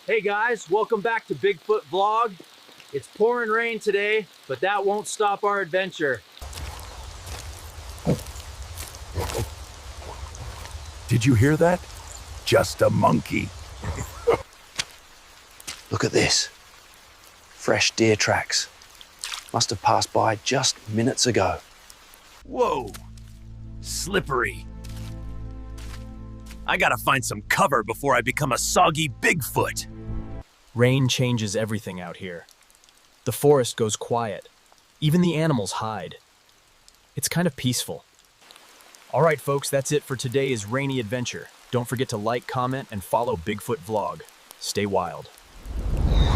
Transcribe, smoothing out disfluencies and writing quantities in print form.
Hey guys, welcome back to Bigfoot Vlog. It's pouring rain today, but that won't stop our adventure. Did you hear that? Just a monkey. Look at this. Fresh deer tracks. Must have passed by just minutes ago. Whoa, slippery. I gotta find some cover before I become a soggy Bigfoot. Rain changes everything out here. The forest goes quiet. Even the animals hide. It's kind of peaceful. All right, folks, that's it for today's rainy adventure. Don't forget to like, comment, and follow Bigfoot Vlog. Stay wild.